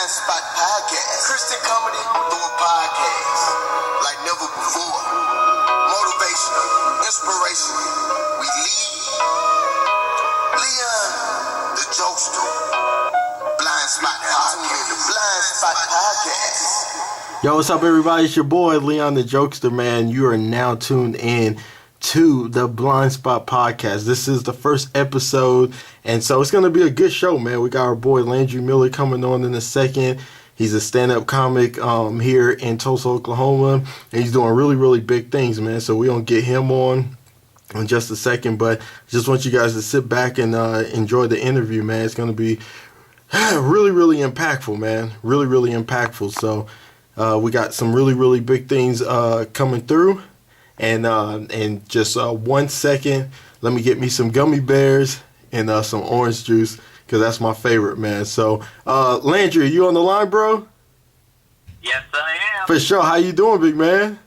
BlindSpot Podcast. Christian comedy through a podcast. Like never before. Motivation, inspiration. We lead. Leon, the Jokester. BlindSpot Podcast. The BlindSpot Podcast. Yo, what's up, everybody? It's your boy, Leon the Jokester, man. You are now tuned in to the BlindSpot Podcast. This is the first episode, and so it's going to be a good show, man. We got our boy Landry Miller coming on in a second. He's a stand-up comic here in Tulsa, Oklahoma, and he's doing really, really big things, man. So we're going to get him on in just a second, but just want you guys to sit back and enjoy the interview, man. It's going to be really, really impactful, man. Really, really impactful. So we got some really, really big things coming through. And just 1 second, let me get me some gummy bears and some orange juice, because that's my favorite, man. So, Landry, you on the line, bro? Yes, I am. For sure. How you doing, big man?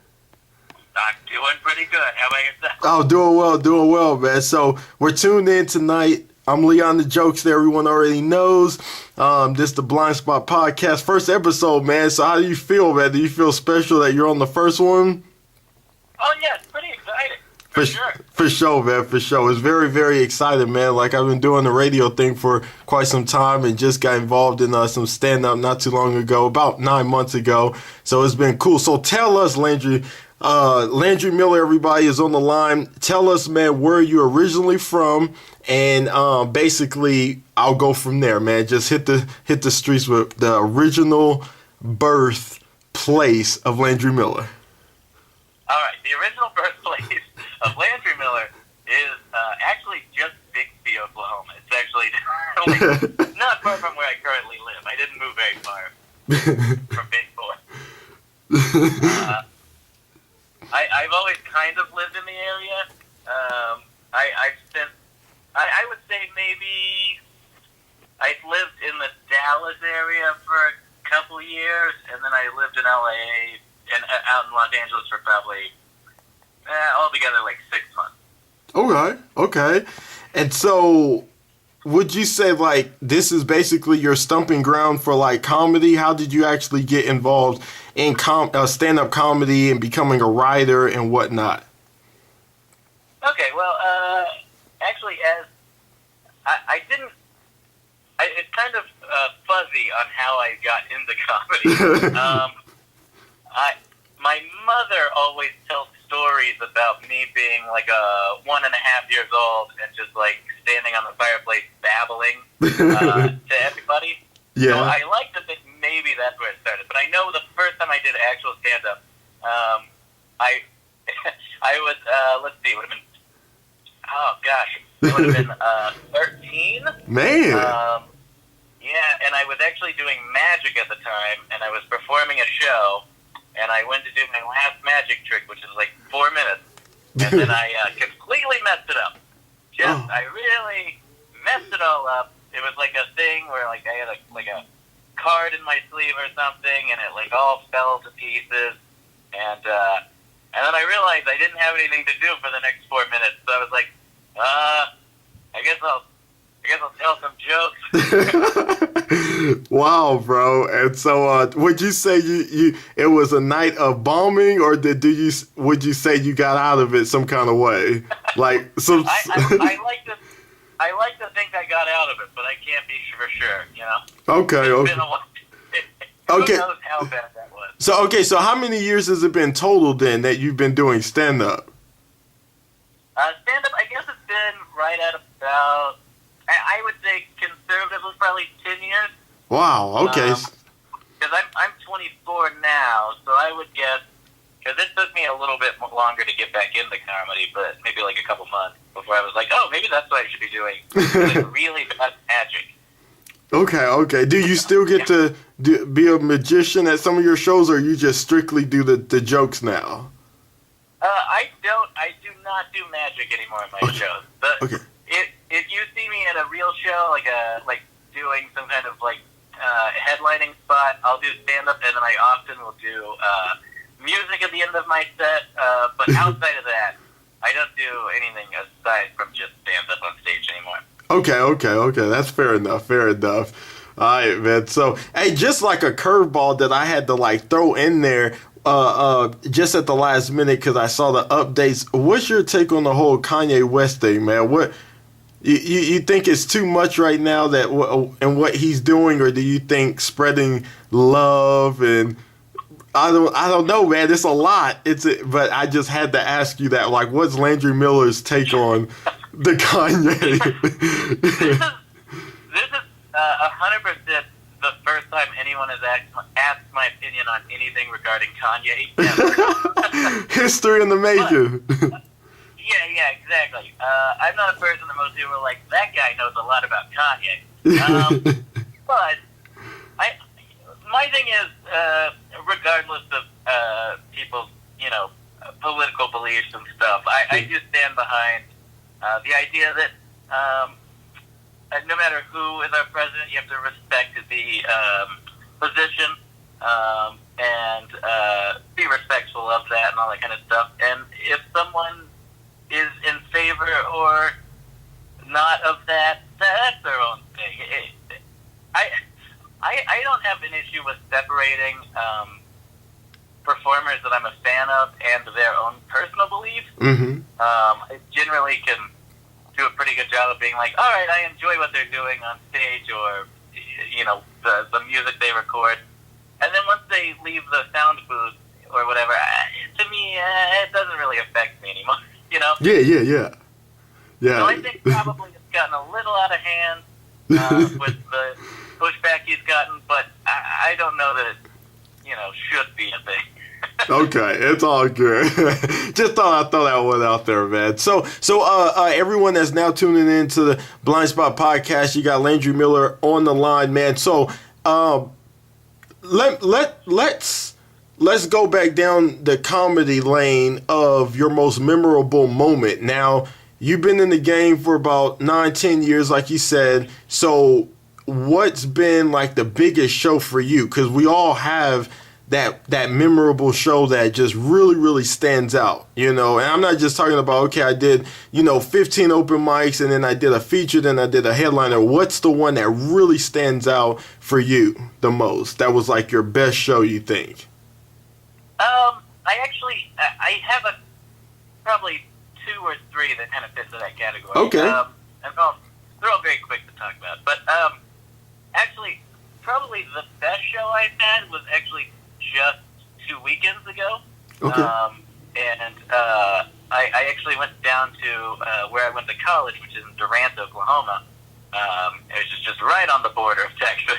I'm doing pretty good. How about yourself? Oh, doing well, man. So, we're tuned in tonight. I'm Leon the Jokester. Everyone already knows. This is the BlindSpot Podcast. First episode, man. So, how do you feel, man? Do you feel special that you're on the first one? Oh, yeah, it's pretty exciting. For sure. For sure, man. For sure. It's very, very exciting, man. Like, I've been doing the radio thing for quite some time and just got involved in some stand-up not too long ago, about 9 months ago. So it's been cool. So tell us, Landry. Landry Miller, everybody, is on the line. Tell us, man, where you originally from, and basically, I'll go from there, man. Just hit the streets with the original birthplace of Landry Miller. All right, the original birthplace of Landry Miller is actually just Bixby, Oklahoma. It's actually not far from where I currently live. I didn't move very far from Big Boy. I've always kind of lived in the area. I've spent, I would say maybe I've lived in the Dallas area for a couple years, and then I lived in LA and out in Los Angeles for probably altogether like 6 months. Okay. And so, would you say like this is basically your stumping ground for like comedy? How did you actually get involved in stand-up comedy and becoming a writer and whatnot? Okay, well, actually, as I didn't. It's kind of fuzzy on how I got into comedy. My mother always tells stories about me being like 1.5 years old and just like standing on the fireplace babbling to everybody. Yeah. So I like to think maybe that's where it started. But I know the first time I did actual stand-up, I was, let's see, it would have been, oh gosh, it would have been 13. Man. Yeah, and I was actually doing magic at the time, and I was performing a show. And I went to do my last magic trick, which is like 4 minutes, and then I completely messed it up. I really messed it all up. It was like a thing where like I had a card in my sleeve or something, and it like all fell to pieces. And then I realized I didn't have anything to do for the next 4 minutes, so I was like, I guess I'll tell some jokes. Wow, bro. And so, would you say you it was a night of bombing, or would you say you got out of it some kind of way? Like some. I like to think I got out of it, but I can't be for sure. You know. Okay. It's been a while. Okay. Who knows how bad that was? So how many years has it been total then that you've been doing stand up? Stand up, I guess it's been right at about. I would say conservatively probably 10 years. Wow, okay. Because I'm 24 now, so I would guess, because it took me a little bit longer to get back into comedy, but maybe like a couple months before I was like, oh, maybe that's what I should be doing. Like really bad magic. Okay. Do you still get to be a magician at some of your shows, or you just strictly do the jokes now? I do not do magic anymore in my shows. But if you see me at a real show, like doing some kind of like headlining spot, I'll do stand up, and then I often will do music at the end of my set. But outside of that, I don't do anything aside from just stand up on stage anymore. Okay. That's fair enough. All right, man. So, hey, just like a curveball that I had to like throw in there, just at the last minute because I saw the updates. What's your take on the whole Kanye West thing, man? What you think it's too much right now that and what he's doing, or do you think spreading love and I don't know, man. It's a lot. But I just had to ask you that. Like, what's Landry Miller's take on the Kanye? This is 100% the first time anyone has asked my opinion on anything regarding Kanye ever. History in the making. Yeah, exactly. I'm not a person that most people are like, that guy knows a lot about Kanye. But my thing is, regardless of people's, political beliefs and stuff, I do stand behind the idea that no matter who is our president, you have to respect the position and be respectful of that and all that kind of stuff. And if someone is in favor or not of that, that's their own thing. I don't have an issue with separating performers that I'm a fan of and their own personal beliefs. Mm-hmm. I generally can do a pretty good job of being like, all right, I enjoy what they're doing on stage or, the music they record. And then once they leave the sound booth or whatever, to me, it doesn't really affect me anymore, Yeah. So I think probably it's gotten a little out of hand with the pushback he's gotten, but I don't know that it, should be a thing. Okay, it's all good. Just thought I'd throw that one out there, man. So everyone that's now tuning in to the BlindSpot Podcast, you got Landry Miller on the line, man. So let's go back down the comedy lane of your most memorable moment. Now, you've been in the game for about 9-10 years, like you said. So what's been like the biggest show for you? Because we all have that memorable show that just really, really stands out, and I'm not just talking about, okay, I did, 15 open mics and then I did a feature, then I did a headliner. What's the one that really stands out for you the most? That was like your best show, you think? I have probably 2 or 3 that kind of fit into that category. Okay. And they're all very quick to talk about, but actually, probably the best show I've had was actually just 2 weekends ago. Okay. I actually went down to where I went to college, which is in Durant, Oklahoma. It was just right on the border of Texas.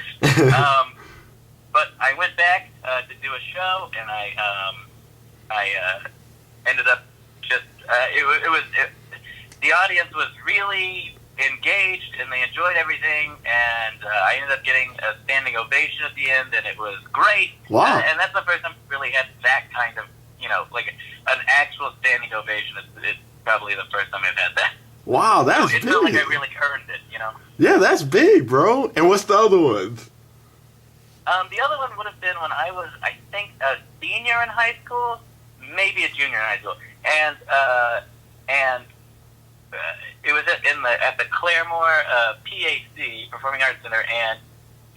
But I went back to do a show, and I ended up just the audience was really engaged and they enjoyed everything, and I ended up getting a standing ovation at the end, and it was great. Wow. And that's the first time I really had that kind of, like an actual standing ovation. It's probably the first time I've had that. Wow, that's big. It felt like I really earned it, Yeah, that's big, bro. And what's the other ones? The other one would have been when I was, I think, a senior in high school, maybe a junior in high school, and it was at the Claremore PAC, Performing Arts Center, and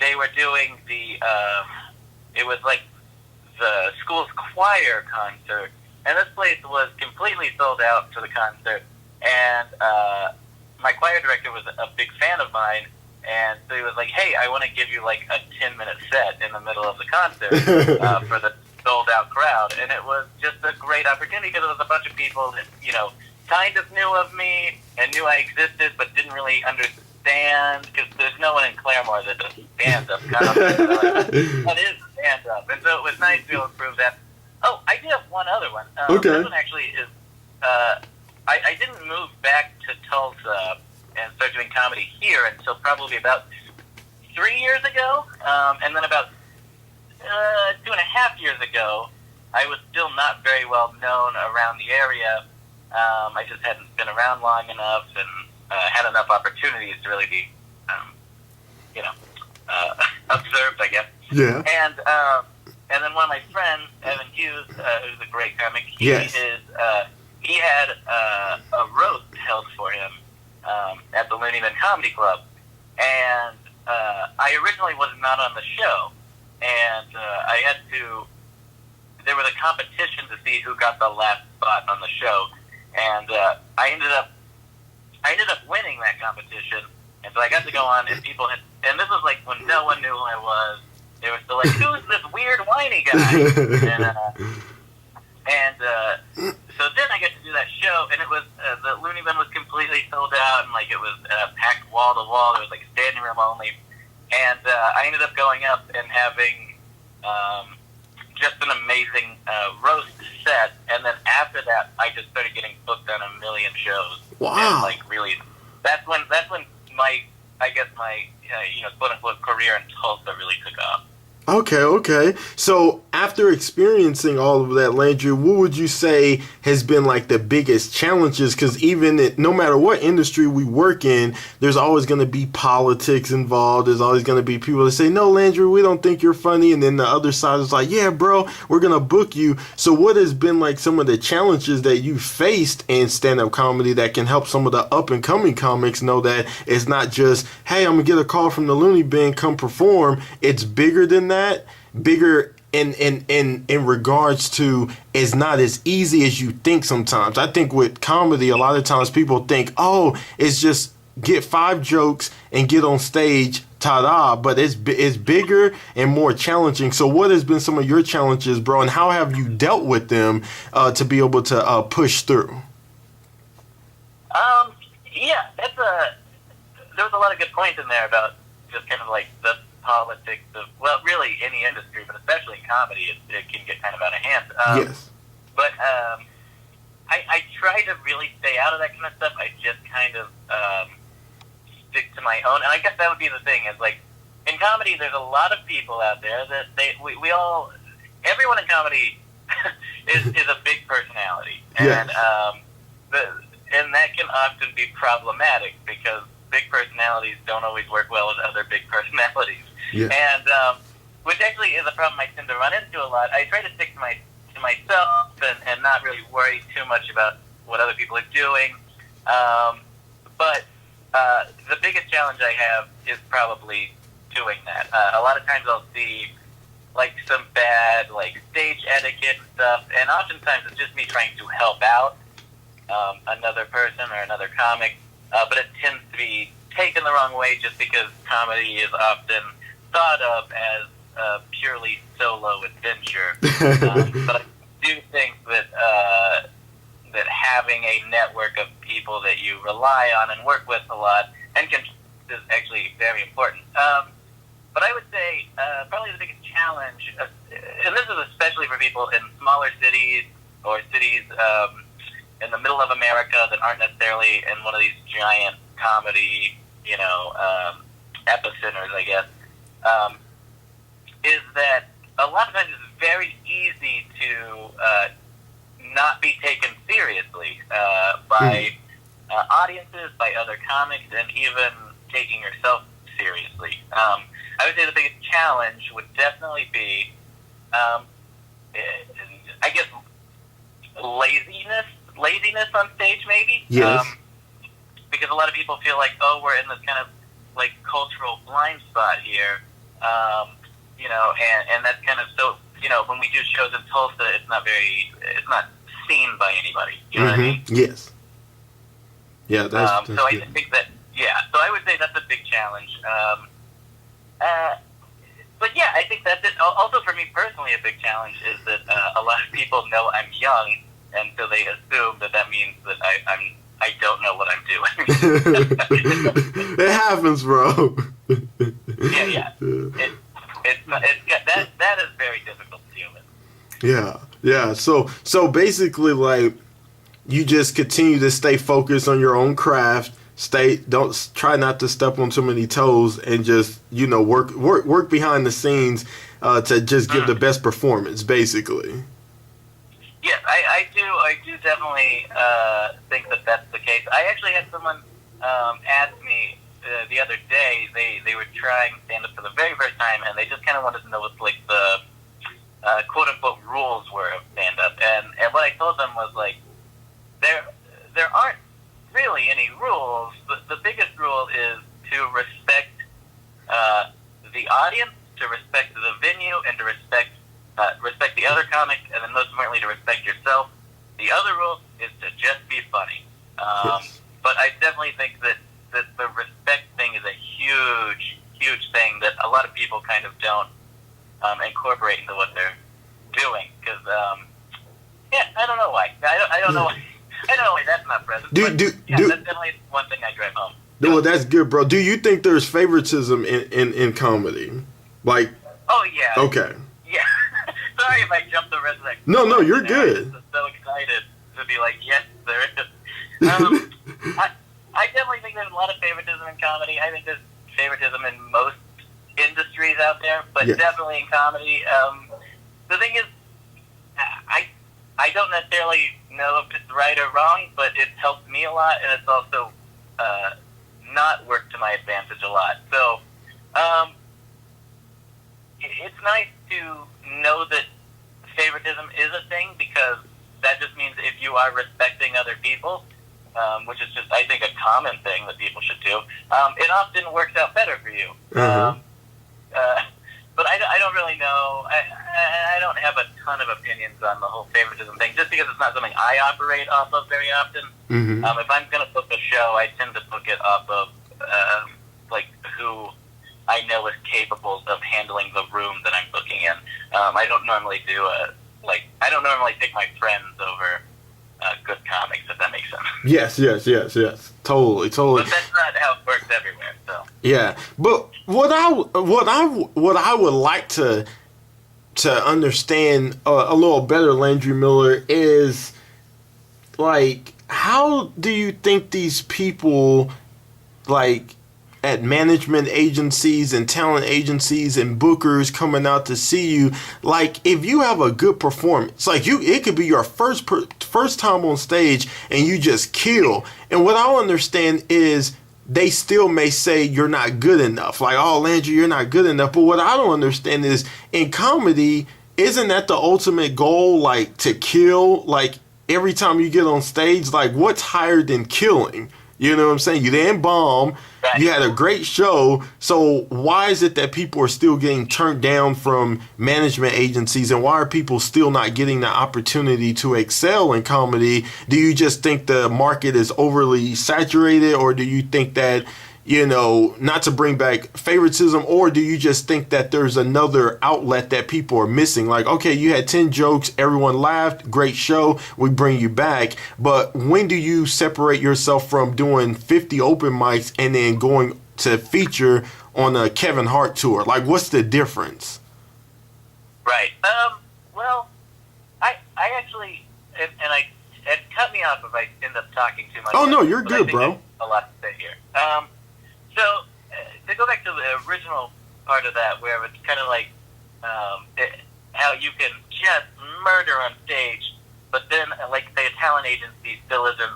they were doing it was like the school's choir concert, and this place was completely sold out for the concert, and my choir director was a big fan of mine, and so he was like, hey, I want to give you like a 10-minute set in the middle of the concert for the sold-out crowd, and it was just a great opportunity because it was a bunch of people that, kind of knew of me and knew I existed, but didn't really understand, because there's no one in Claremore that does stand-up comedy. That is stand-up, and so it was nice to be able to prove that. Oh, I do have one other one. Okay. This one actually is, I didn't move back to Tulsa and start doing comedy here until probably about 3 years ago, and then about 2.5 years ago, I was still not very well known around the area. I just hadn't been around long enough and had enough opportunities to really be, observed, I guess. Yeah. And then one of my friends, Evan Hughes, who's a great comic, he had a roast held for him at the Looney Bin Comedy Club, and I originally was not on the show, and there was a competition to see who got the last spot on the show, and I ended up winning that competition, and so I got to go on, and and this was like when no one knew who I was. They were still like, who's this weird whiny guy? So then I got to do that show, and it was the Looney Bin was completely sold out, and like it was packed wall to wall. There was like standing room only, and I ended up going up and having just an amazing roast set, and then after that, I just started getting booked on a million shows. Wow! And, like really, that's when my quote unquote career in Tulsa really took off. Okay. So after experiencing all of that, Landry, what would you say has been like the biggest challenges? Because no matter what industry we work in, there's always going to be politics involved. There's always going to be people that say, no, Landry, we don't think you're funny. And then the other side is like, yeah, bro, we're going to book you. So what has been like some of the challenges that you faced in stand-up comedy that can help some of the up-and-coming comics know that it's not just, hey, I'm going to get a call from the Looney Bin, come perform. It's bigger than that, bigger in regards to it's not as easy as you think sometimes. I think with comedy, a lot of times people think, oh, it's just get 5 jokes and get on stage, ta-da, but it's bigger and more challenging. So what has been some of your challenges, bro, and how have you dealt with them to be able to push through? Yeah, there was a lot of good points in there about just kind of like the politics of, well, really any industry, but especially in comedy, it can get kind of out of hand. Yes. But I try to really stay out of that kind of stuff. I just kind of stick to my own, and I guess that would be the thing, is like, in comedy, there's a lot of people out there that everyone in comedy is a big personality. Yes. And that can often be problematic because big personalities don't always work well with other big personalities. Yeah. And which actually is a problem I tend to run into a lot. I try to stick to myself and not really worry too much about what other people are doing. But the biggest challenge I have is probably doing that. A lot of times I'll see like some bad like stage etiquette and stuff, and oftentimes it's just me trying to help out another person or another comic. But it tends to be taken the wrong way just because comedy is often thought of as a purely solo adventure. But I do think that having a network of people that you rely on and work with a lot and can is actually very important. But I would say probably the biggest challenge, and this is especially for people in smaller cities or cities in the middle of America that aren't necessarily in one of these giant comedy, epicenters, I guess, is that a lot of times it's very easy to not be taken seriously by audiences, by other comics, and even taking yourself seriously. I would say the biggest challenge would definitely be, I guess, laziness on stage, maybe. Yes. Because a lot of people feel like, oh, we're in this kind of like cultural blind spot here, and that's kind of so. When we do shows in Tulsa, it's not seen by anybody. You know what I mean? Yes. Yeah, that's so I good. think that, so I would say that's a big challenge. But yeah, I think that's it. Also for me personally, a big challenge is that a lot of people know I'm young, and so they assume that means that I don't know what I'm doing. It happens, bro. Yeah. That is very difficult to deal with. Yeah. So basically, like, you just continue to stay focused on your own craft. Don't try not to step on too many toes, and just work behind the scenes to just give the best performance, basically. Yes, I do definitely think that that's the case. I actually had someone ask me the other day. They were trying stand-up for the very first time, and they just kind of wanted to know what like the quote-unquote rules were of stand-up. And what I told them was like, there aren't really any rules. The biggest rule is to respect the audience, to respect the venue, and to respect the other comic, and then most importantly to respect yourself. The other rule is to just be funny. Yes. But I definitely think that the respect thing is a huge, huge thing that a lot of people kind of don't incorporate into what they're doing. Because, I don't know why. I don't know why. I don't know why that's not present. That's definitely one thing I drive home. Well, that's good, bro. Do you think there's favoritism in comedy? Like, oh, yeah. Okay. Yeah. Sorry if I jumped the rest of that. No, you're good. I'm so excited to be like, yes, there is. I definitely think there's a lot of favoritism in comedy. I think there's favoritism in most industries out there, but definitely in comedy. The thing is, I don't necessarily know if it's right or wrong, but it's helped me a lot, and it's also not worked to my advantage a lot. So it's nice to know that favoritism is a thing, because that just means if you are respecting other people, which is just, I think, a common thing that people should do, it often works out better for you. Mm-hmm. But I don't really know. I don't have a ton of opinions on the whole favoritism thing, just because it's not something I operate off of very often. Mm-hmm. If I'm going to book a show, I tend to book it off of like who I know is capable of handling the room that I'm booking in. I don't normally I don't normally pick my friends over good comics, if that makes sense. Yes. Totally. But that's not how it works everywhere. So yeah, but what I would like to understand a little better, Landry Miller, is like, how do you think these people, like, at management agencies and talent agencies and bookers coming out to see you, like, if you have a good performance, like, it could be your first time on stage and you just kill, and what I don't understand is they still may say you're not good enough, like, oh, Landry, you're not good enough. But what I don't understand is, in comedy, isn't that the ultimate goal, like, to kill? Like, every time you get on stage, like, what's higher than killing? You know what I'm saying? You didn't bomb. You had a great show. So why is it that people are still getting turned down from management agencies, and why are people still not getting the opportunity to excel in comedy? Do you just think the market is overly saturated, or do you think that, you know, not to bring back favoritism, or do you just think that there's another outlet that people are missing? Like, okay, you had 10 jokes, everyone laughed, great show, we bring you back. But when do you separate yourself from doing 50 open mics and then going to feature on a Kevin Hart tour? Like, what's the difference? Right. Well, I actually, and cut me off if I end up talking too much. Oh, no, you're good, bro. A lot to say here. So, to go back to the original part of that, where it's kind of like how you can just murder on stage, but then, like, say, a talent agency still isn't,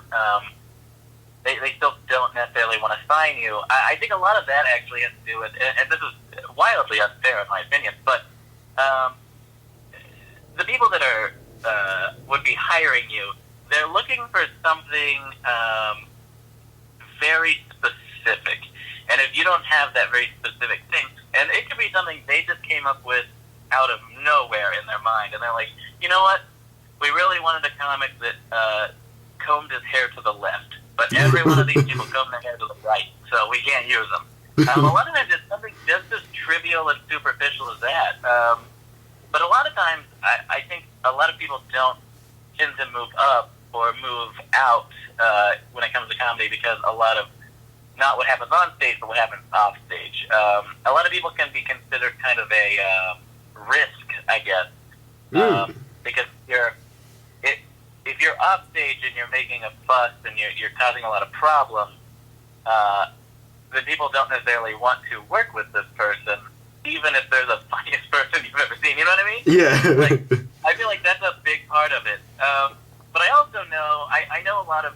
they still don't necessarily want to sign you. I think a lot of that actually has to do with, and this is wildly unfair in my opinion, but the people that are would be hiring you, they're looking for something very specific. And if you don't have that very specific thing, and it could be something they just came up with out of nowhere in their mind, and they're like, you know what? We really wanted a comic that combed his hair to the left, but every one of these people comb their hair to the right, so we can't use them. A lot of times it's something just as trivial and superficial as that. But a lot of times, I think a lot of people don't tend to move up or move out when it comes to comedy, because a lot of, not what happens on stage, but what happens off stage. A lot of people can be considered kind of a risk, I guess, because if you're off stage and you're making a fuss and you're causing a lot of problems, then people don't necessarily want to work with this person, even if they're the funniest person you've ever seen. You know what I mean? Yeah. Like, I feel like that's a big part of it. But I also know, I know a lot of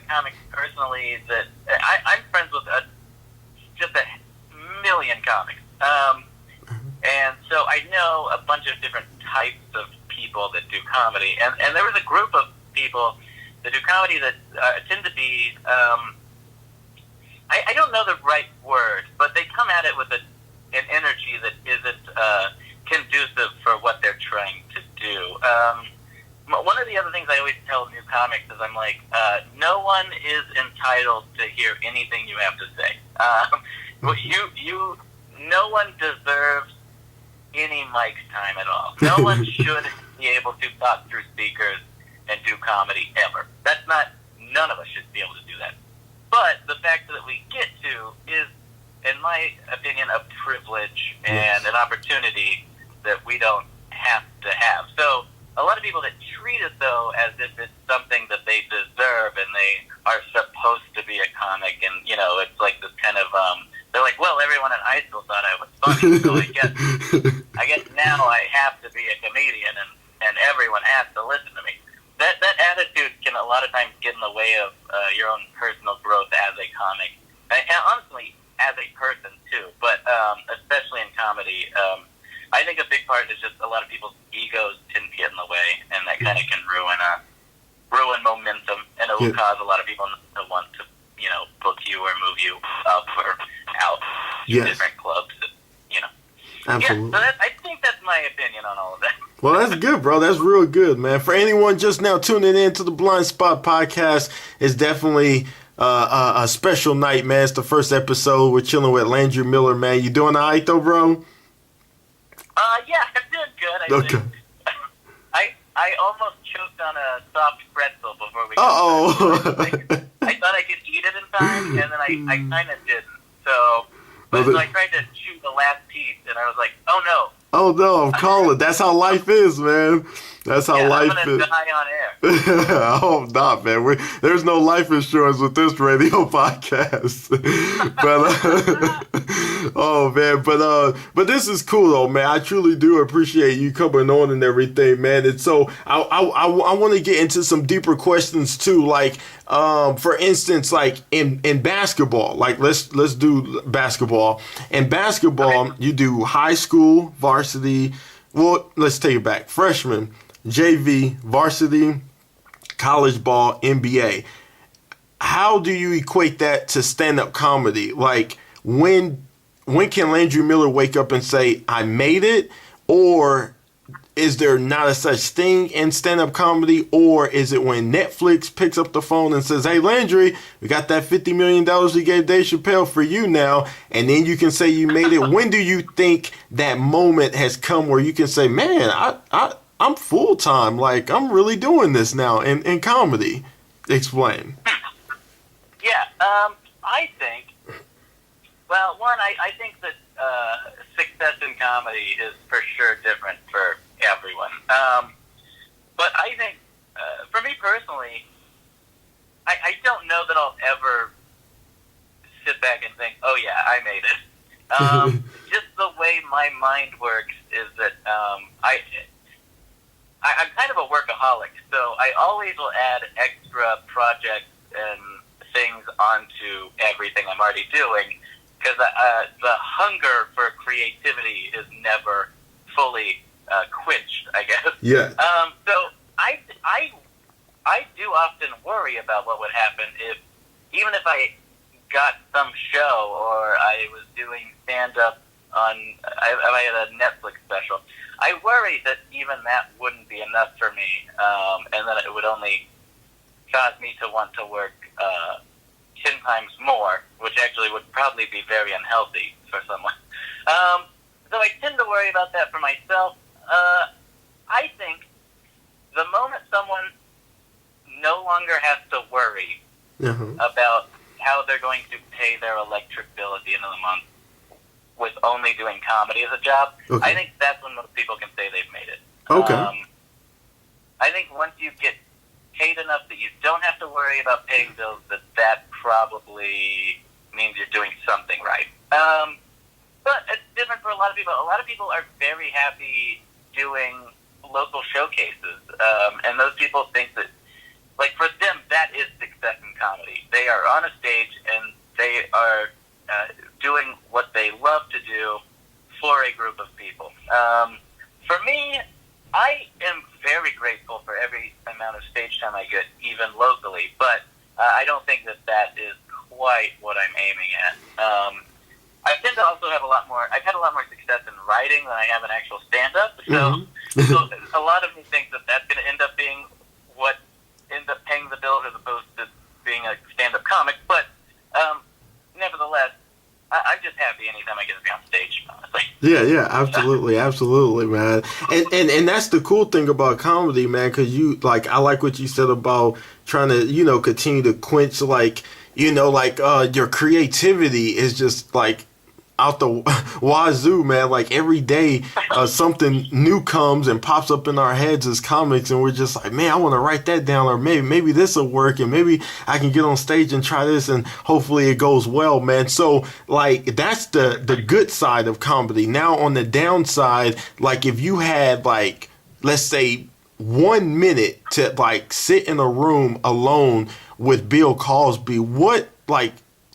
comics personally that I'm friends with just a million comics. And so I know a bunch of different types of people that do comedy. And there was a group of people that do comedy that tend to be, I don't know the right word, but they come at it with a an energy that isn't conducive for what they're trying to do. One of the other things I always tell new comics is I'm like, no one is entitled to hear anything you have to say. No one deserves any mic time at all. No one should be able to talk through speakers and do comedy ever. None of us should be able to do that. But the fact that we get to is, in my opinion, a privilege and an opportunity that we don't have to have. So a lot of people that treat it, though, as if it's something that they deserve and they are supposed to be a comic, and, it's like this kind of, they're like, well, everyone in high school thought I was funny, so I guess now I have to be a comedian, and everyone has to listen to me. That attitude can a lot of times get in the way of your own personal growth as a comic, and honestly, as a person, too, but especially in comedy. I think a big part is just a lot of people's egos tend to get in the way, and that kind of can ruin momentum, and it will cause a lot of people to want to, book you or move you up or out to different clubs, Absolutely. Yeah, so I think that's my opinion on all of that. Well, that's good, bro. That's real good, man. For anyone just now tuning in to the BlindSpot Podcast, it's definitely a special night, man. It's the first episode. We're chilling with Landry Miller, man. You doing all right, though, bro? Yeah, I'm doing good. I almost choked on a soft pretzel before we got I thought I could eat it in time, and then I kind of didn't. So I tried to chew the last piece, and I was like, oh, no. Oh, no, I'm calling. That's how life is, man. That's how life I'm gonna is. Die on air. I hope not, man. There's no life insurance with this radio podcast. Oh man, but this is cool though, man. I truly do appreciate you coming on and everything, man. And so I want to get into some deeper questions too, like for instance, like in basketball, like let's do basketball. In basketball, you do high school, varsity. Well, let's take it back. Freshman, JV, varsity, college ball, NBA. How do you equate that to stand-up comedy? Like, when can Landry Miller wake up and say, I made it? Or is there not a such thing in stand-up comedy? Or is it when Netflix picks up the phone and says, hey, Landry, we got that $50 million we gave Dave Chappelle for you now, and then you can say you made it? When do you think that moment has come where you can say, man, I'm full-time, like I'm really doing this now in comedy? Explain. Yeah, I think, well, one, I think that success in comedy is for sure different for everyone. But I think, for me personally, I don't know that I'll ever sit back and think, oh yeah, I made it. Just the way my mind works is that I'm kind of a workaholic, so I always will add extra projects and things onto everything I'm already doing, because the hunger for creativity is never fully quenched, I guess. Yeah. So I do often worry about what would happen even if I got some show or I was doing stand-up on, I had a Netflix special. I worry that even that wouldn't be enough for me, and that it would only cause me to want to work 10 times more, which actually would probably be very unhealthy for someone. So I tend to worry about that for myself. I think the moment someone no longer has to worry about how they're going to pay their electric bill at the end of the month with only doing comedy as a job, I think that's when most people can say they've made it. Okay. I think once you get paid enough that you don't have to worry about paying bills, that probably means you're doing something right. But it's different for a lot of people. A lot of people are very happy doing local showcases, and those people think that, like, for them, that is success in comedy. They are on a stage, and they are doing what they love to do for a group of people. For me, I am very grateful for every amount of stage time I get, even locally, but I don't think that is quite what I'm aiming at. I tend to also have I've had a lot more success in writing than I have in actual stand-up. So, so a lot of me think that that's going to end up being what ends up paying the bills as opposed to being a stand-up comic. But nevertheless, I'm just happy anytime I get to be on stage, honestly. Yeah, absolutely, man. And that's the cool thing about comedy, man, because I like what you said about trying to, continue to quench, your creativity is just, out the wazoo, man. Like, every day something new comes and pops up in our heads as comics, and we're just like, man, I want to write that down, or maybe this will work, and maybe I can get on stage and try this, and hopefully it goes well, man. So, that's the good side of comedy. Now, on the downside, if you had, let's say, 1 minute to, sit in a room alone with Bill Cosby, what,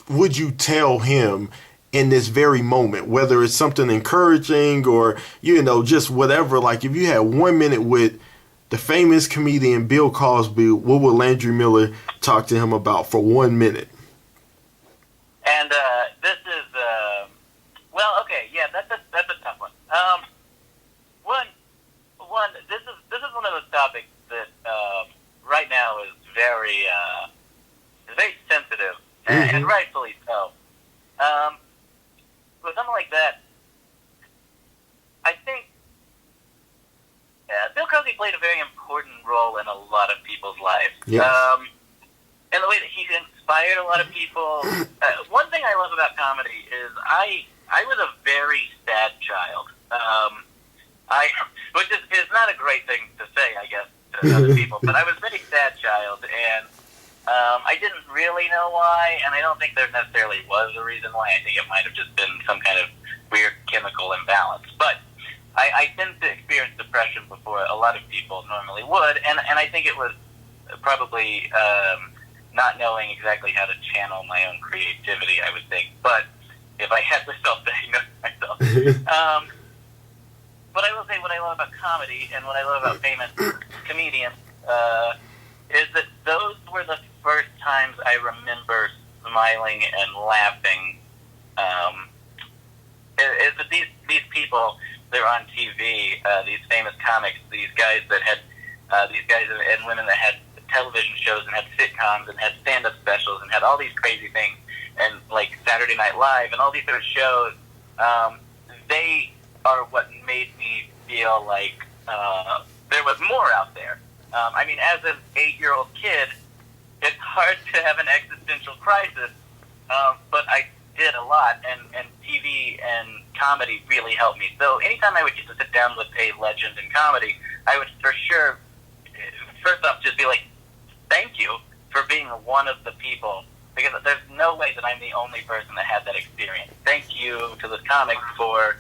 would you tell him in this very moment, whether it's something encouraging or, just whatever? If you had 1 minute with the famous comedian Bill Cosby, what would Landry Miller talk to him about for 1 minute? And this is, that's a tough one. This is one of those topics that right now is very sensitive, and rightfully so. With something like that, I think Bill Cosby played a very important role in a lot of people's lives. Yes. And the way that he inspired a lot of people. One thing I love about comedy is I was a very sad child. Which is not a great thing to say, I guess, to other people. But I was a very sad child, and I didn't really know why, and I don't think there necessarily was a reason why. I think it might have just been some kind of weird chemical imbalance. But I tend to experience depression before a lot of people normally would, and I think it was probably not knowing exactly how to channel my own creativity, I would think. But if I had to self-diagnose myself. But I will say what I love about comedy and what I love about famous comedians is that those were the first times I remember smiling and laughing. Is that these people, they're on TV, these famous comics, these guys and women that had television shows and had sitcoms and had stand-up specials and had all these crazy things, and Saturday Night Live and all these other shows, they are what made me feel like there was more out there. As an 8-year-old kid, it's hard to have an existential crisis, but I did a lot, and TV and comedy really helped me. So anytime I would get to sit down with a legend in comedy, I would for sure, first off, just be like, thank you for being one of the people, because there's no way that I'm the only person that had that experience. Thank you to the comic for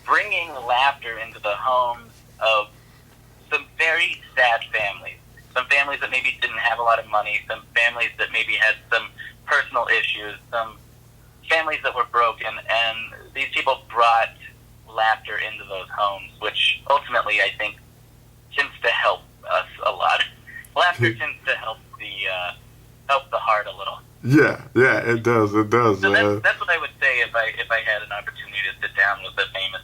bringing laughter into the homes of some very sad families. Some families that maybe didn't have a lot of money, some families that maybe had some personal issues, some families that were broken, and these people brought laughter into those homes, which ultimately I think tends to help us a lot. Laughter tends to help the heart a little. Yeah, it does. So that's what I would say if I had an opportunity to sit down with a famous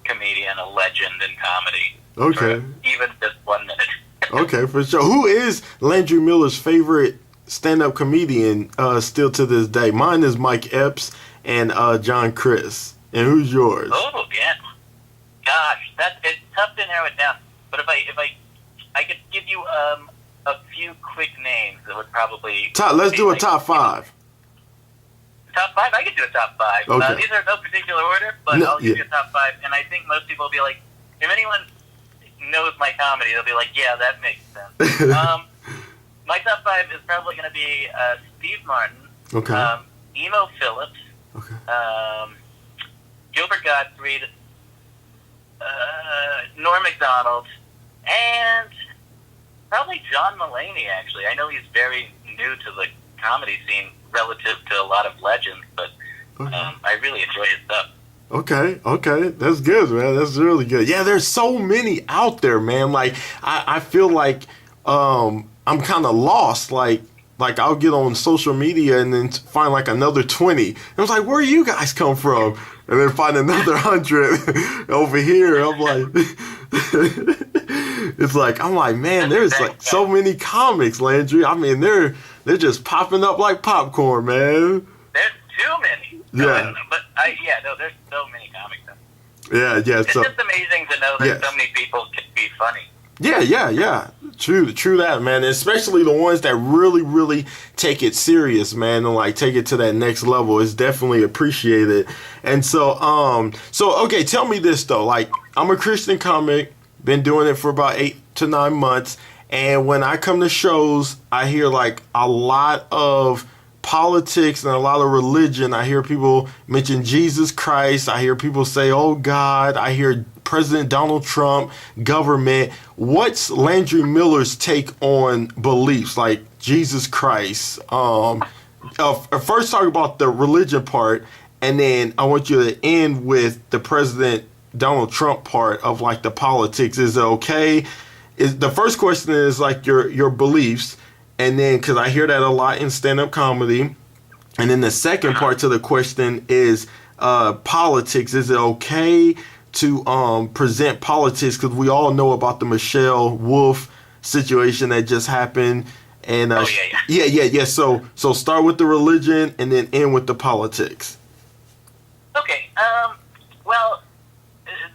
comedian, a legend in comedy. Okay. For even just 1 minute. Okay, for sure. Who is Landry Miller's favorite stand-up comedian still to this day? Mine is Mike Epps and John Chris. And who's yours? Oh, yeah. Gosh, it's tough to narrow it down. But if I could give you a few quick names that would probably... Let's do a top 5. Top 5? I could do a top 5. Okay. These are no particular order, but I'll give you a top 5. And I think most people will be like, if anyone knows my comedy, they'll be like, yeah, that makes sense. My top 5 is probably going to be Steve Martin, okay, Emo Phillips, okay, Gilbert Gottfried, Norm Macdonald, and probably John Mulaney, actually. I know he's very new to the comedy scene relative to a lot of legends, but I really enjoy his stuff. Okay, that's good, man. That's really good. Yeah, there's so many out there, man. I feel like I'm kind of lost. like I'll get on social media and then find like another 20. And I was like, where you guys come from? And then find another 100 over here. I'm like, I'm like, man, there's like so many comics, Landry. I mean, they're just popping up like popcorn, man. There's too many. Yeah. There's so many comics. Yeah. It's just amazing to know that so many people can be funny. Yeah. True that, man. Especially the ones that really, really take it serious, man, and like take it to that next level. It's definitely appreciated. And so, okay, tell me this though. Like, I'm a Christian comic, been doing it for about 8 to 9 months, and when I come to shows, I hear like a lot of politics and a lot of religion. I hear people mention Jesus Christ. I hear people say, "Oh God." I hear President Donald Trump, government. What's Landry Miller's take on beliefs like Jesus Christ? First talk about the religion part, and then I want you to end with the President Donald Trump part of like the politics. Is it okay? The first question is like your beliefs, and then because I hear that a lot in stand-up comedy, and then the second part to the question is politics. Is it okay to present politics, because we all know about the Michelle Wolf situation that just happened, and yeah. So start with the religion and then end with the politics. Okay. Well,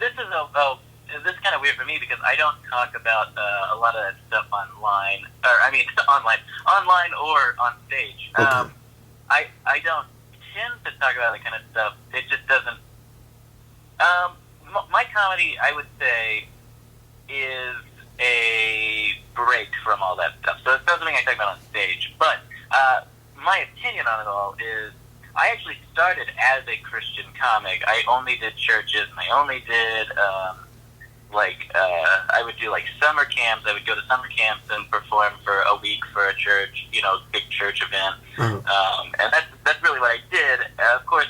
this is this is kind of weird for me because I don't talk about a lot of that stuff online, online or on stage. Okay. I don't tend to talk about that kind of stuff. It just doesn't. My comedy, I would say, is a break from all that stuff. So it's not something I talk about on stage. But my opinion on it all is I actually started as a Christian comic. I only did churches, and I only did, I would do, like, summer camps. I would go to summer camps and perform for a week for a church, big church event. Mm-hmm. And that's really what I did. Of course,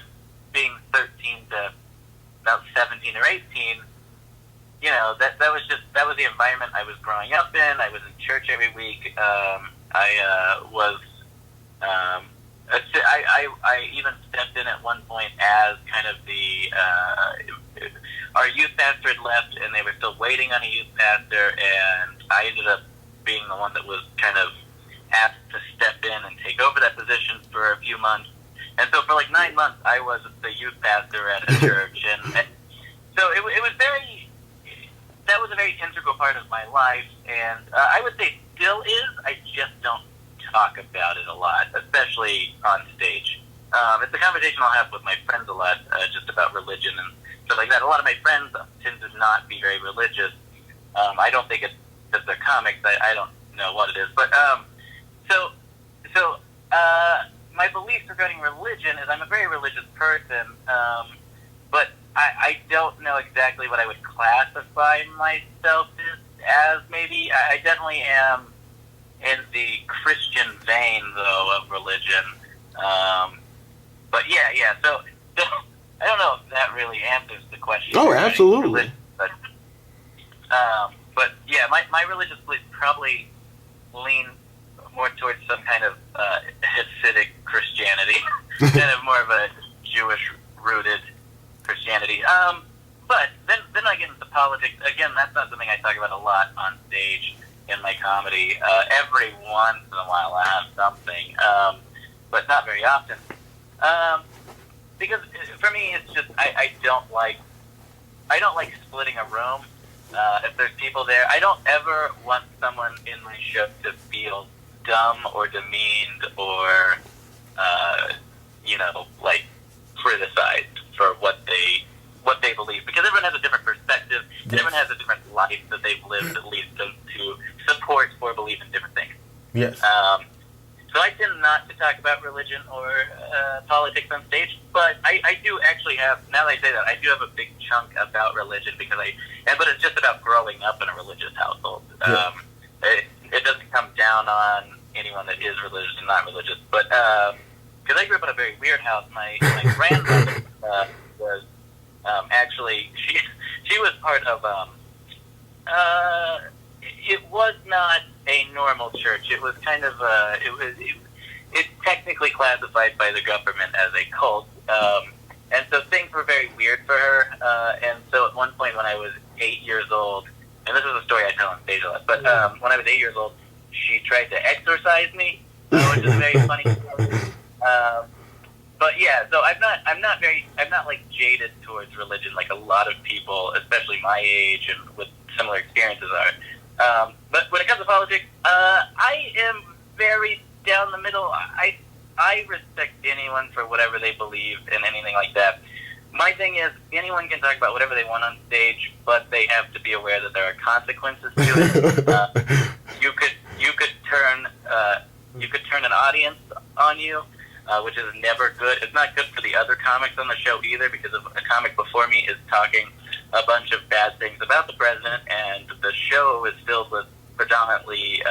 being 13 to about 17 or 18, that was the environment I was growing up in. I was in church every week. I even stepped in at one point as kind of our youth pastor had left, and they were still waiting on a youth pastor, and I ended up being the one that was kind of asked to step in and take over that position for a few months. And so for like 9 months, I was the youth pastor at a church, and so it was that was a very integral part of my life, and I would say still is. I just don't talk about it a lot, especially on stage. It's a conversation I'll have with my friends a lot, just about religion and stuff like that. A lot of my friends tend to not be very religious. I don't think it's because they're comics. I don't know what it is, but my beliefs regarding religion is I'm a very religious person, but I don't know exactly what I would classify myself as. Maybe I definitely am in the Christian vein, though, of religion. But yeah. So I don't know if that really answers the question. Oh, absolutely. But yeah, my religious beliefs probably lean more towards some kind of Hasidic Christianity, kind of more of a Jewish-rooted Christianity. But then I get into politics. Again, that's not something I talk about a lot on stage in my comedy. Every once in a while I have something, but not very often. Because for me, it's just I don't like splitting a room. If there's people there, I don't ever want someone in my show to feel dumb or demeaned or criticized for what they believe, because everyone has a different perspective. Yes. And everyone has a different life that they've lived that leads them to support or believe in different things. Yes. So I tend not to talk about religion or politics on stage, but I do actually have, now that I say that, I do have a big chunk about religion but it's just about growing up in a religious household. Yeah. It doesn't come down on anyone that is religious and not religious, but because I grew up in a very weird house. My grandmother was actually she was part of it was not a normal church. It was kind of it's technically classified by the government as a cult, and so things were very weird for her. And so at one point when I was 8 years old, and this is a story I tell on stage a lot, but when I was 8 years old, she tried to exorcise me, which is a very funny story. But yeah, so I'm not like jaded towards religion like a lot of people, especially my age and with similar experiences are. But when it comes to politics, I am very down the middle. I respect anyone for whatever they believe and anything like that. My thing is, anyone can talk about whatever they want on stage, but they have to be aware that there are consequences to it. You could turn an audience on you, which is never good. It's not good for the other comics on the show either, because a comic before me is talking a bunch of bad things about the president, and the show is filled with predominantly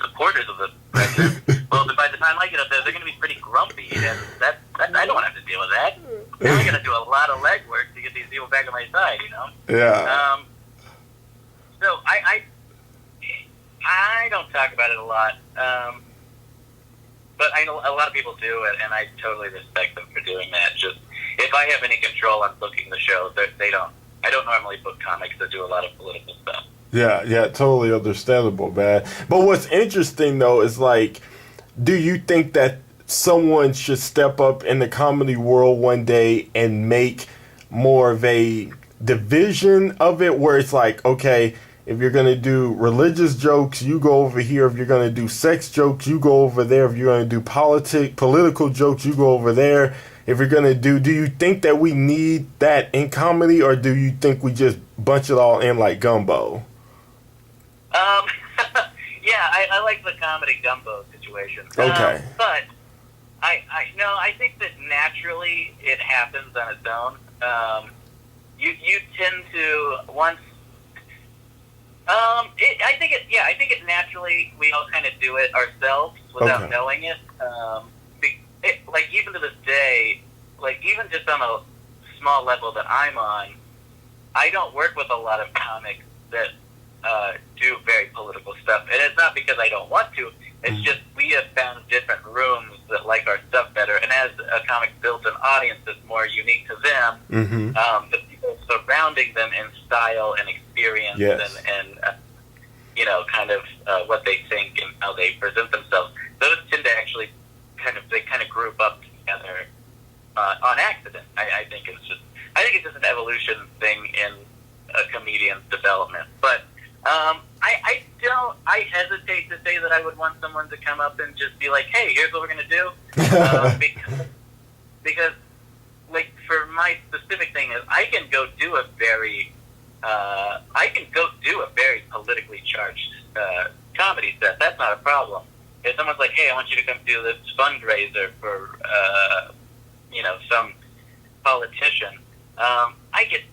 supporters of the president. Well, by the time I get up there, they're going to be pretty grumpy, and that I don't want to have to deal with that. Now I got to do a lot of legwork to get these people back on my side, you know? Yeah. So I don't talk about it a lot, but I know a lot of people do it, and I totally respect them for doing that. Just if I have any control on booking the show, they don't. I don't normally book comics that do a lot of political stuff. Yeah, totally understandable, man. But what's interesting, though, is, like, do you think that someone should step up in the comedy world one day and make more of a division of it, where it's like, okay, if you're going to do religious jokes, you go over here. If you're going to do sex jokes, you go over there. If you're going to do political jokes, you go over there. If you're going to do you think that we need that in comedy, or do you think we just bunch it all in like gumbo? Yeah, I like the comedy gumbo situation. Okay. But I think that naturally it happens on its own. You tend to once. I think it naturally, we all kind of do it ourselves without knowing it. Like even to this day, like even just on a small level that I'm on, I don't work with a lot of comics that do very political stuff, and it's not because I don't want to. It's just we have found different rooms that like our stuff better, and as a comic builds an audience that's more unique to them, the people surrounding them in style and experience and kind of what they think and how they present themselves, those tend to actually kind of group up together on accident. I think it's just an evolution thing in a comedian's development. But I hesitate to say that I would want someone to come up and just be like, hey, here's what we're going to do. Because, like, for my specific thing is, I can go do a very politically charged comedy set. That's not a problem. If someone's like, hey, I want you to come do this fundraiser for, some politician, I could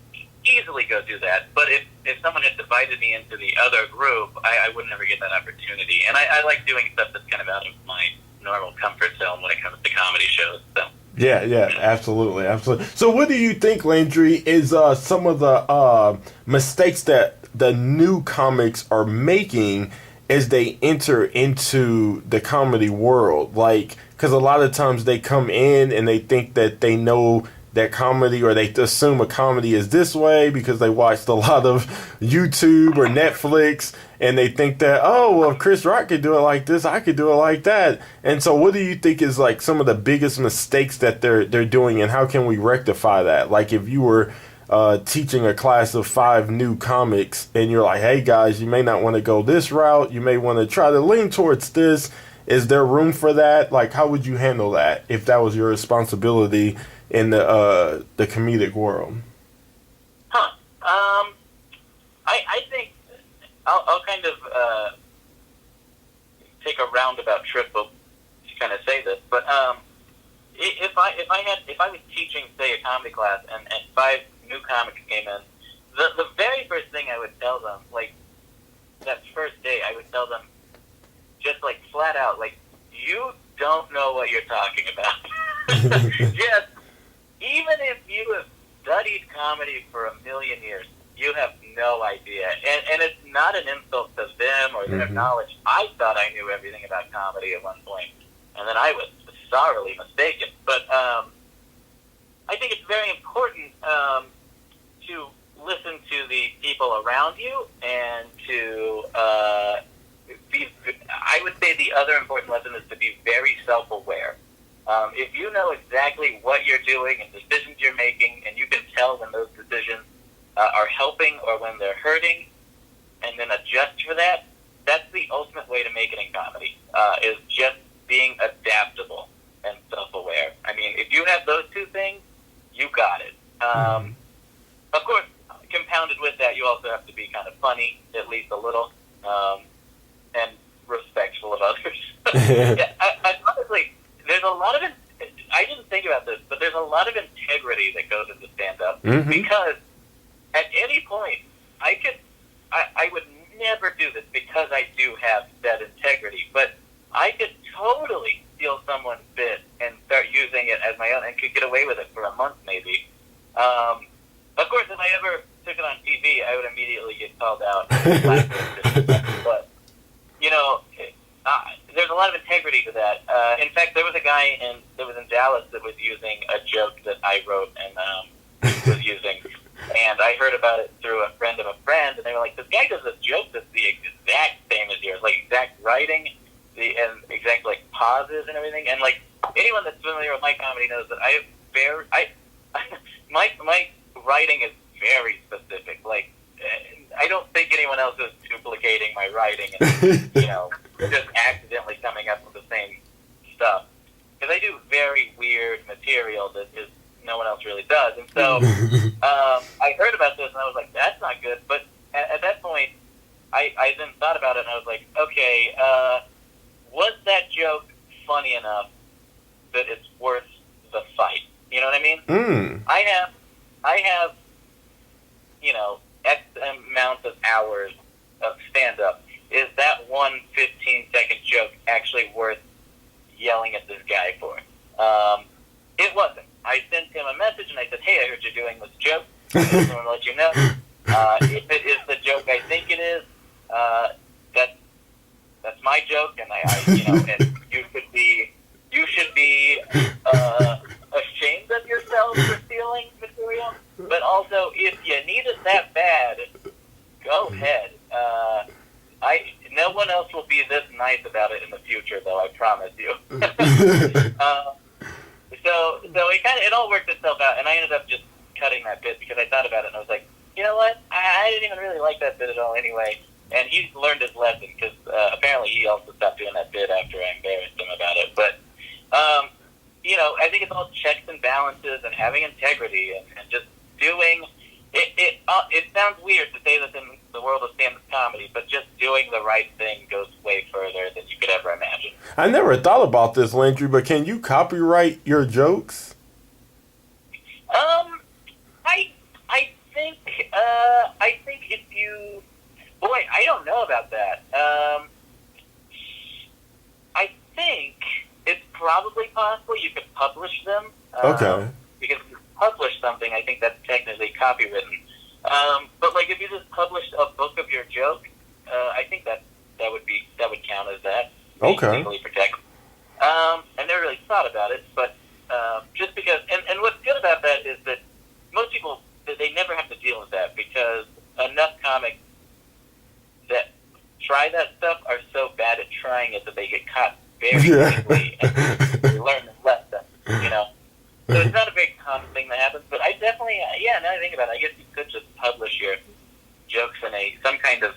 easily go do that. But if someone had divided me into the other group, I would never get that opportunity. And I like doing stuff that's kind of out of my normal comfort zone when it comes to comedy shows. So. Yeah, absolutely. So what do you think, Landry, is some of the mistakes that the new comics are making as they enter into the comedy world? Like, because a lot of times they come in and they think that they know that comedy, or they assume a comedy is this way because they watched a lot of YouTube or Netflix, and they think that, oh, well, if Chris Rock could do it like this, I could do it like that. And so what do you think is like some of the biggest mistakes that they're doing, and how can we rectify that? Like if you were teaching a class of 5 new comics and you're like, hey guys, you may not want to go this route, you may want to try to lean towards this. Is there room for that? Like, how would you handle that if that was your responsibility in the comedic world? I think I'll kind of take a roundabout trip to kind of say this, but if I was teaching, say, a comedy class and 5 new comics came in, the very first thing I would tell them, like that first day, I would tell them just like flat out, like, you don't know what you're talking about. Just even if you have studied comedy for 1,000,000 years, you have no idea. And it's not an insult to them or their knowledge. I thought I knew everything about comedy at one point, and then I was sorely mistaken. But I think it's very important to listen to the people around you and to I would say the other important lesson is to be very self-aware. If you know exactly what you're doing and decisions you're making, and you can tell when those decisions are helping or when they're hurting, and then adjust for that, that's the ultimate way to make it in comedy, is just being adaptable and self-aware. I mean, if you have those two things, you got it. Of course, compounded with that, you also have to be kind of funny, at least a little, and respectful of others. Yeah, I honestly, there's a lot of, I didn't think about this, but there's a lot of integrity that goes into stand-up, because at any point, I would never do this because I do have that integrity, but I could totally steal someone's bit and start using it as my own and could get away with it for a month maybe. Of course, if I ever took it on TV, I would immediately get called out. But, you know, there's a lot of integrity to that. In fact, there was a guy that was in Dallas that was using a joke that I wrote and was using. And I heard about it through a friend of a friend, and they were like, this guy does this joke that's the exact same as yours, like exact writing, and exact, like, pauses and everything. And, like, anyone that's familiar with my comedy knows that I have my writing is very specific. Like, I don't think anyone else is duplicating my writing and, you know, just accidentally coming up with the same stuff. Because I do very weird material that is no one else really does. And so I heard about this, and I was like, that's not good. But at that point, I then thought about it, and I was like, okay, was that joke funny enough that it's worth the fight? You know what I mean? I have, you know, X amount of hours of stand-up. Is that one 15-second joke actually worth yelling at this guy for? It wasn't. I sent him a message, and I said, hey, I heard you're doing this joke. I just want to let you know. If it is the joke I think it is, that's my joke, and and you should be ashamed of yourself for stealing material. But also, if you need it that bad, go ahead. No one else will be this nice about it in the future, though, I promise you. So it all worked itself out, and I ended up just cutting that bit because I thought about it, and I was like, you know what? I didn't even really like that bit at all anyway. And he learned his lesson because apparently he also stopped doing that bit after I embarrassed him about it. But, you know, I think it's all checks and balances and having integrity and just doing it. It sounds weird to say this in the world of stand-up comedy, but just doing the right thing goes way further than you could ever imagine. I never thought about this, Landry, but can you copyright your jokes? I think if you, boy, I don't know about that. I think it's probably possible you could publish them. Okay. Because if you publish something, I think that's technically copywritten. But like if you just published a book of your joke, I think that would count as that. Okay. Legally protected. I never really thought about it, but just because, and what's good about that is that most people, they never have to deal with that because enough comics that try that stuff are so bad at trying it that they get caught very quickly and they learn the lesson, you know. So it's not a very common thing that happens, but I definitely, now that I think about it, I guess you could just publish your jokes in some kind of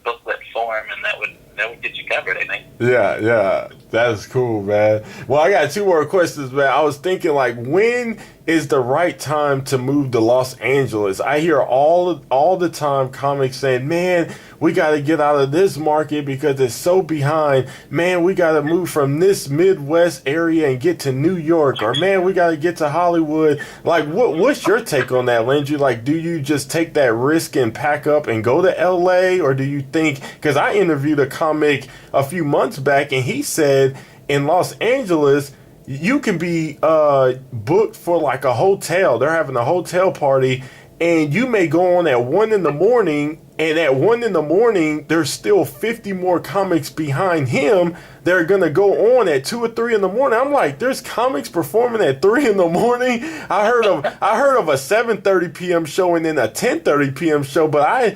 booklet form, and that would get you covered, I think. Yeah, that's cool, man. Well, I got two more questions, man. I was thinking, like, when is the right time to move to Los Angeles? I hear all the time comics saying, man, we got to get out of this market because it's so behind. Man, we got to move from this Midwest area and get to New York. Or, man, we got to get to Hollywood. Like, what's your take on that, Landry? Like, do you just take that risk and pack up and go to L.A.? Or do you think, because I interviewed a comic a few months back, and he said in Los Angeles, you can be booked for like a hotel. They're having a hotel party, and you may go on at 1 a.m, And at 1 in the morning, there's still 50 more comics behind him. They're going to go on at 2 or 3 in the morning. I'm like, there's comics performing at 3 in the morning. I heard of a 7:30 p.m. show and then a 10:30 p.m. show, but I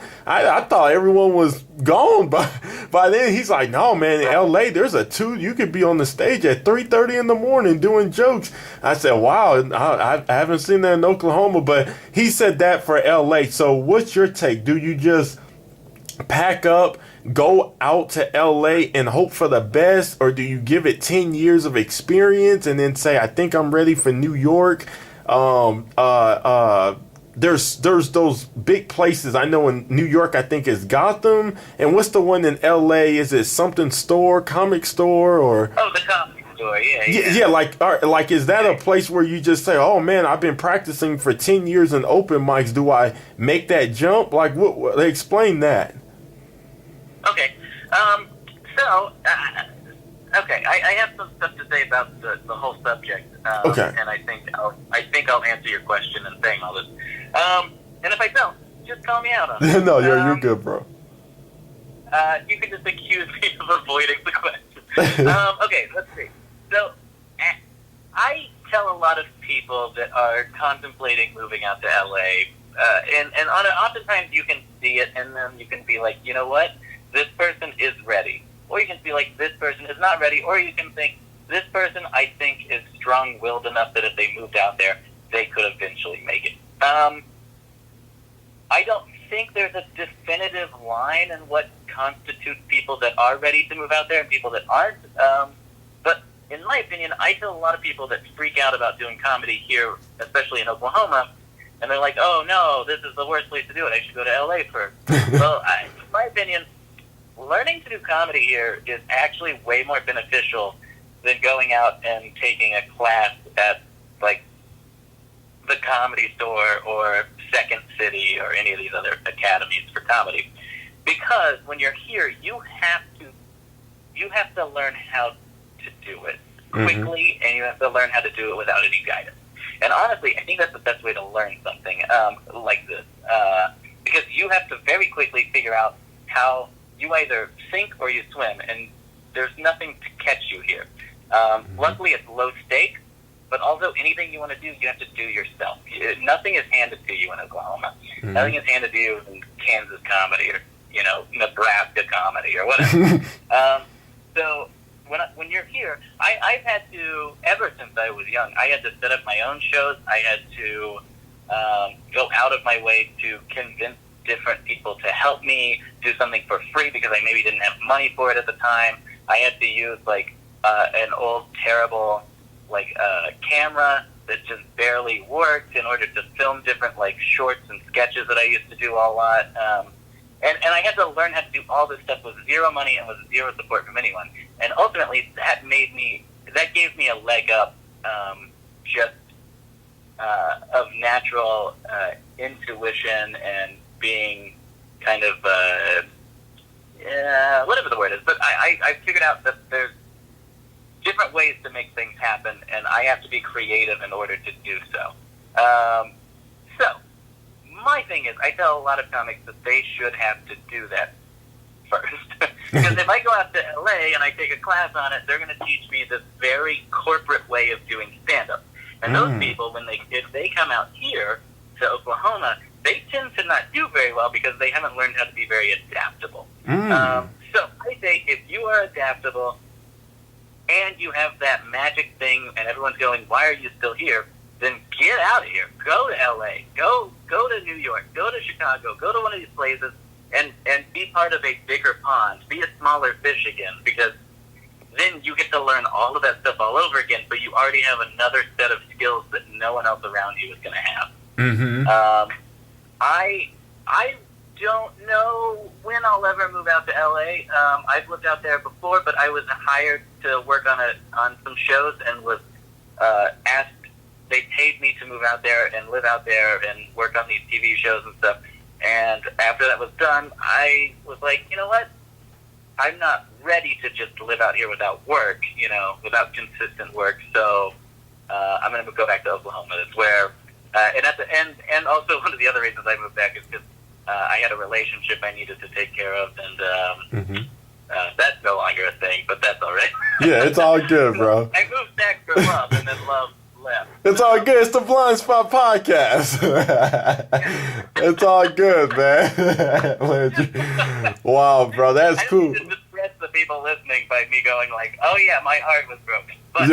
thought everyone was gone by then. He's like, no, man, in LA, there's you could be on the stage at 3:30 in the morning doing jokes. I said, wow, I haven't seen that in Oklahoma, but he said that for LA. So what's your take? Do you just pack up, go out to LA and hope for the best, or do you give it 10 years of experience and then say, I think I'm ready for New York? There's those big places. I know in New York, I think is Gotham, and what's the one in LA? Is it something store, comic store, or? Oh, the comic store, yeah. Yeah, like is that a place where you just say, oh man, I've been practicing for 10 years in open mics. Do I make that jump? Like, what explain that. Okay. I have some stuff to say about the whole subject. Okay. And I think I'll answer your question in saying all this. And if I don't, just call me out on it. No, you're good, bro. You can just accuse me of avoiding the question. Okay, let's see. So, I tell a lot of people that are contemplating moving out to LA, and oftentimes you can see it, and then you can be like, you know what? This person is ready. Or you can be like, this person is not ready. Or you can think, this person, I think, is strong-willed enough that if they moved out there, they could eventually make it. I don't think there's a definitive line in what constitutes people that are ready to move out there and people that aren't. But in my opinion, I tell a lot of people that freak out about doing comedy here, especially in Oklahoma, and they're like, oh, no, this is the worst place to do it. I should go to L.A. first. Well, in my opinion, learning to do comedy here is actually way more beneficial than going out and taking a class at, like, the Comedy Store or Second City or any of these other academies for comedy. Because when you're here, you have to learn how to do it quickly, and you have to learn how to do it without any guidance. And honestly, I think that's the best way to learn something like this. Because you have to very quickly figure out how you either sink or you swim, and there's nothing to catch you here. Luckily, it's low stakes, but also anything you want to do, you have to do yourself. Nothing is handed to you in Oklahoma. Nothing is handed to you in Kansas comedy or, Nebraska comedy or whatever. So when you're here, I've had to, ever since I was young, I had to set up my own shows. I had to go out of my way to convince different people to help me do something for free because I maybe didn't have money for it at the time. I had to use an old terrible camera that just barely worked in order to film different shorts and sketches that I used to do a lot. And I had to learn how to do all this stuff with zero money and with zero support from anyone. And ultimately that gave me a leg up of natural intuition and being kind of whatever the word is, but I figured out that there's different ways to make things happen, and I have to be creative in order to do so. So my thing is, I tell a lot of comics that they should have to do that first, because if I go out to LA and I take a class on it, they're going to teach me this very corporate way of doing stand-up, and those people, if they come out here to Oklahoma, they tend to not do very well because they haven't learned how to be very adaptable. So I say if you are adaptable and you have that magic thing and everyone's going, why are you still here? Then get out of here. Go to LA. Go to New York. Go to Chicago. Go to one of these places and be part of a bigger pond. Be a smaller fish again, because then you get to learn all of that stuff all over again, but you already have another set of skills that no one else around you is going to have. I don't know when I'll ever move out to LA. I've lived out there before, but I was hired to work on some shows and was asked. They paid me to move out there and live out there and work on these TV shows and stuff. And after that was done, I was like, you know what? I'm not ready to just live out here without work, without consistent work. So I'm going to go back to Oklahoma. That's where. And at the end, and also one of the other reasons I moved back is because I had a relationship I needed to take care of, and that's no longer a thing, but that's all right. Yeah, it's all good, bro. I moved back for love, and then love left. It's all good. It's the BlindSpot Podcast. It's all good, man. Wow, bro, that's cool. I just distress the people listening by me going like, "Oh yeah, my heart was broken." But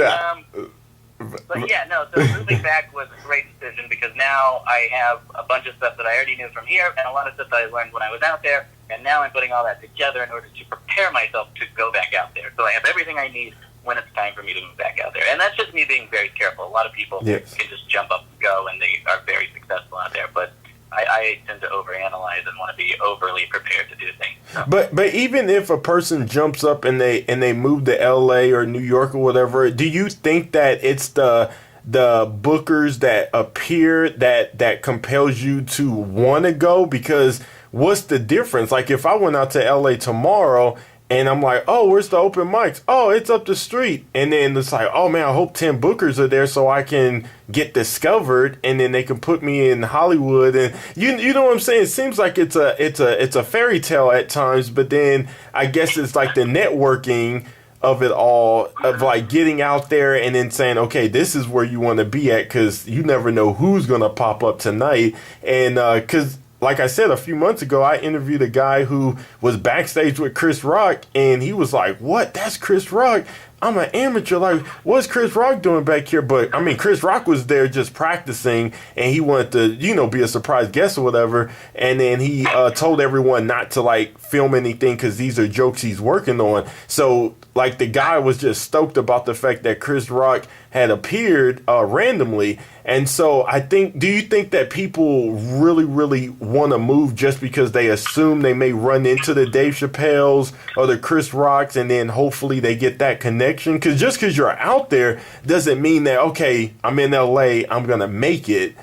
But yeah, no, so moving back was a great decision because now I have a bunch of stuff that I already knew from here and a lot of stuff that I learned when I was out there, and now I'm putting all that together in order to prepare myself to go back out there. So I have everything I need when it's time for me to move back out there. And that's just me being very careful. A lot of people can just jump up and go, and they are very successful out there. But I tend to overanalyze and want to be overly prepared to do things. So. But even if a person jumps up and they move to LA or New York or whatever, do you think that it's the bookers that appear that compels you to want to go? Because what's the difference? Like if I went out to LA tomorrow and I'm like, oh, where's the open mics? Oh, it's up the street. And then it's like, oh man, I hope 10 bookers are there so I can get discovered, and then they can put me in Hollywood. And you know what I'm saying? It seems like it's a fairy tale at times, but then I guess it's like the networking of it all, of like getting out there and then saying, okay, this is where you want to be at, because you never know who's gonna pop up tonight. And because like I said, a few months ago, I interviewed a guy who was backstage with Chris Rock, and he was like, what? That's Chris Rock? I'm an amateur. Like, what's Chris Rock doing back here? But, I mean, Chris Rock was there just practicing, and he wanted to, be a surprise guest or whatever. And then he told everyone not to, like, film anything because these are jokes he's working on. So, like, the guy was just stoked about the fact that Chris Rock had appeared randomly. And so do you think that people really, really want to move just because they assume they may run into the Dave Chappelle's or the Chris Rocks, and then hopefully they get that connection? Because just because you're out there doesn't mean that, okay, I'm in LA, I'm going to make it.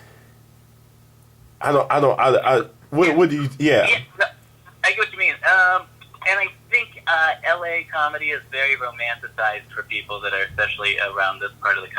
What do you, yeah. No, I get what you mean. And I think LA comedy is very romanticized for people that are especially around this part of the